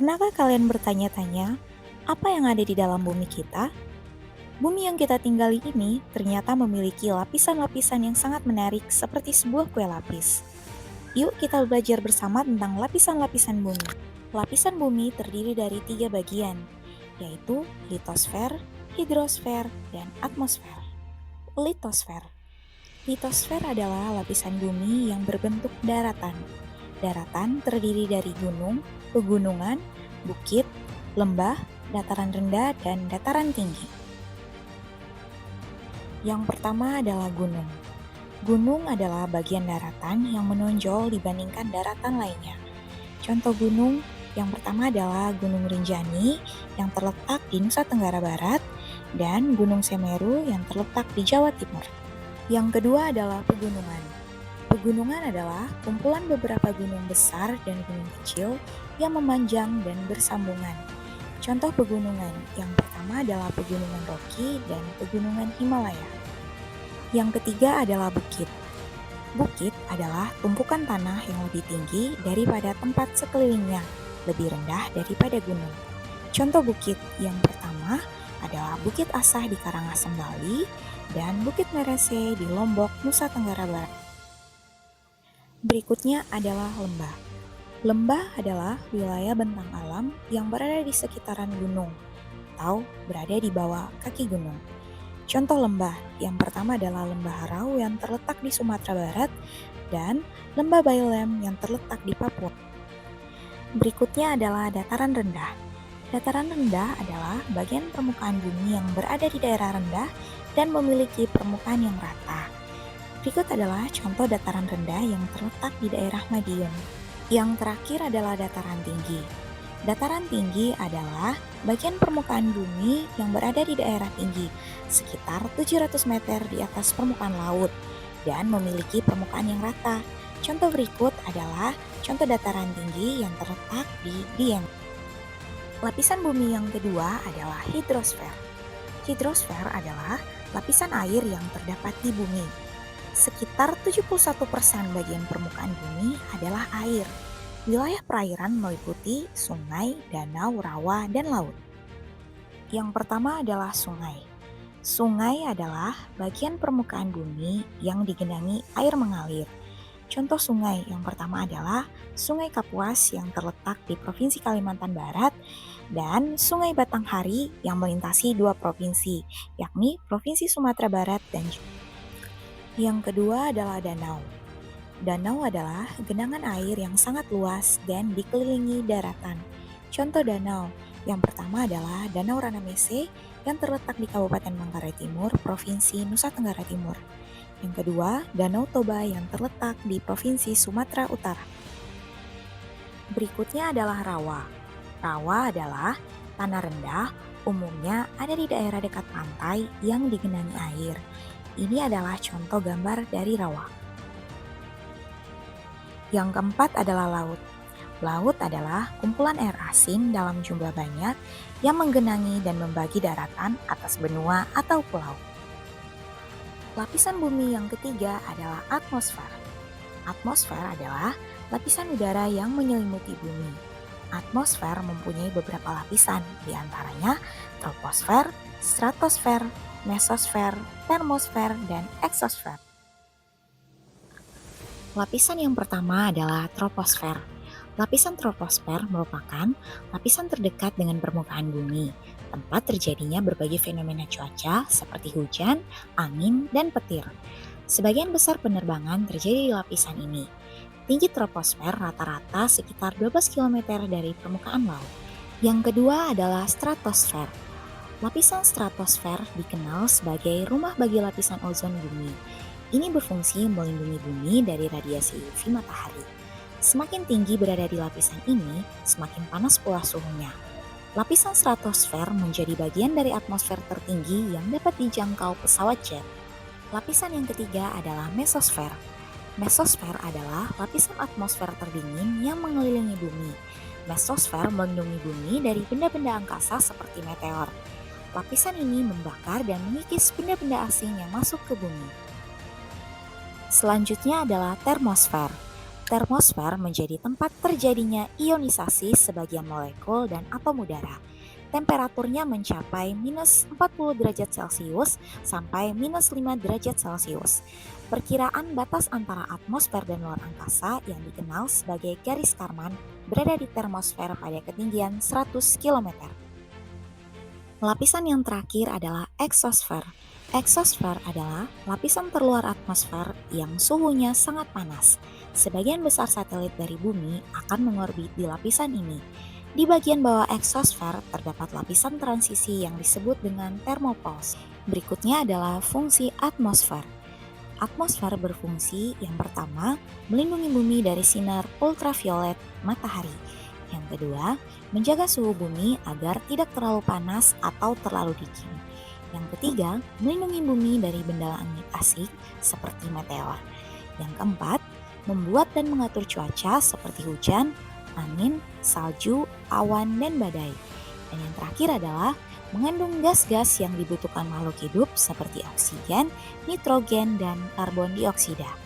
Pernahkah kalian bertanya-tanya, apa yang ada di dalam bumi kita? Bumi yang kita tinggali ini ternyata memiliki lapisan-lapisan yang sangat menarik seperti sebuah kue lapis. Yuk kita belajar bersama tentang lapisan-lapisan bumi. Lapisan bumi terdiri dari 3 bagian, yaitu litosfer, hidrosfer, dan atmosfer. Litosfer. Litosfer adalah lapisan bumi yang berbentuk daratan. Daratan terdiri dari gunung, pegunungan, bukit, lembah, dataran rendah, dan dataran tinggi. Yang pertama adalah gunung. Gunung adalah bagian daratan yang menonjol dibandingkan daratan lainnya. Contoh gunung yang pertama adalah Gunung Rinjani yang terletak di Nusa Tenggara Barat dan Gunung Semeru yang terletak di Jawa Timur. Yang kedua adalah pegunungan. Pegunungan adalah kumpulan beberapa gunung besar dan gunung kecil yang memanjang dan bersambungan. Contoh pegunungan yang pertama adalah Pegunungan Rocky dan Pegunungan Himalaya. Yang ketiga adalah bukit. Bukit adalah tumpukan tanah yang lebih tinggi daripada tempat sekelilingnya, lebih rendah daripada gunung. Contoh bukit yang pertama adalah Bukit Asah di Karangasem, Bali, dan Bukit Merese di Lombok, Nusa Tenggara Barat. Berikutnya adalah lembah. Lembah adalah wilayah bentang alam yang berada di sekitaran gunung atau berada di bawah kaki gunung. Contoh lembah yang pertama adalah Lembah Harau yang terletak di Sumatera Barat dan Lembah Bailem yang terletak di Papua. Berikutnya adalah dataran rendah. Dataran rendah adalah bagian permukaan bumi yang berada di daerah rendah dan memiliki permukaan yang rata. Berikut adalah contoh dataran rendah yang terletak di daerah Madiun. Yang terakhir adalah dataran tinggi. Dataran tinggi adalah bagian permukaan bumi yang berada di daerah tinggi, sekitar 700 meter di atas permukaan laut, dan memiliki permukaan yang rata. Contoh berikut adalah contoh dataran tinggi yang terletak di Dieng. Lapisan bumi yang kedua adalah hidrosfer. Hidrosfer adalah lapisan air yang terdapat di bumi. Sekitar 71% bagian permukaan bumi adalah air. Wilayah perairan meliputi sungai, danau, rawa, dan laut. Yang pertama adalah sungai. Sungai adalah bagian permukaan bumi yang digenangi air mengalir. Contoh sungai yang pertama adalah Sungai Kapuas yang terletak di Provinsi Kalimantan Barat dan Sungai Batanghari yang melintasi 2 provinsi, yakni Provinsi Sumatera Barat dan Yang kedua adalah danau. Danau adalah genangan air yang sangat luas dan dikelilingi daratan. Contoh danau yang pertama adalah Danau Ranamese yang terletak di Kabupaten Manggarai Timur, Provinsi Nusa Tenggara Timur. Yang kedua, Danau Toba yang terletak di Provinsi Sumatera Utara. Berikutnya adalah rawa. Rawa adalah tanah rendah, umumnya ada di daerah dekat pantai yang digenangi air. Ini adalah contoh gambar dari rawa. Yang keempat adalah laut. Laut adalah kumpulan air asin dalam jumlah banyak yang menggenangi dan membagi daratan atas benua atau pulau. Lapisan bumi yang ketiga adalah atmosfer. Atmosfer adalah lapisan udara yang menyelimuti bumi. Atmosfer mempunyai beberapa lapisan, di antaranya troposfer, stratosfer, mesosfer, termosfer, dan eksosfer. Lapisan yang pertama adalah troposfer. Lapisan troposfer merupakan lapisan terdekat dengan permukaan bumi, tempat terjadinya berbagai fenomena cuaca seperti hujan, angin, dan petir. Sebagian besar penerbangan terjadi di lapisan ini. Tinggi troposfer rata-rata sekitar 12 km dari permukaan laut. Yang kedua adalah stratosfer. Lapisan stratosfer dikenal sebagai rumah bagi lapisan ozon bumi. Ini berfungsi melindungi bumi dari radiasi UV matahari. Semakin tinggi berada di lapisan ini, semakin panas pula suhunya. Lapisan stratosfer menjadi bagian dari atmosfer tertinggi yang dapat dijangkau pesawat jet. Lapisan yang ketiga adalah mesosfer. Mesosfer adalah lapisan atmosfer terdingin yang mengelilingi bumi. Mesosfer melindungi bumi dari benda-benda angkasa seperti meteor. Lapisan ini membakar dan mengikis benda-benda asing yang masuk ke bumi. Selanjutnya adalah termosfer. Termosfer menjadi tempat terjadinya ionisasi sebagian molekul dan atom udara. Temperaturnya mencapai minus 40 derajat Celcius sampai minus 5 derajat Celcius. Perkiraan batas antara atmosfer dan luar angkasa yang dikenal sebagai garis Kármán berada di termosfer pada ketinggian 100 km. Lapisan yang terakhir adalah eksosfer. Eksosfer adalah lapisan terluar atmosfer yang suhunya sangat panas. Sebagian besar satelit dari bumi akan mengorbit di lapisan ini. Di bagian bawah eksosfer terdapat lapisan transisi yang disebut dengan thermopols. Berikutnya adalah fungsi atmosfer. Atmosfer berfungsi yang pertama, melindungi bumi dari sinar ultraviolet matahari. Yang kedua, menjaga suhu bumi agar tidak terlalu panas atau terlalu dingin. Yang ketiga, melindungi bumi dari benda langit asing seperti meteor. Yang keempat, membuat dan mengatur cuaca seperti hujan, angin, salju, awan, dan badai. Dan yang terakhir adalah mengandung gas-gas yang dibutuhkan makhluk hidup seperti oksigen, nitrogen, dan karbon dioksida.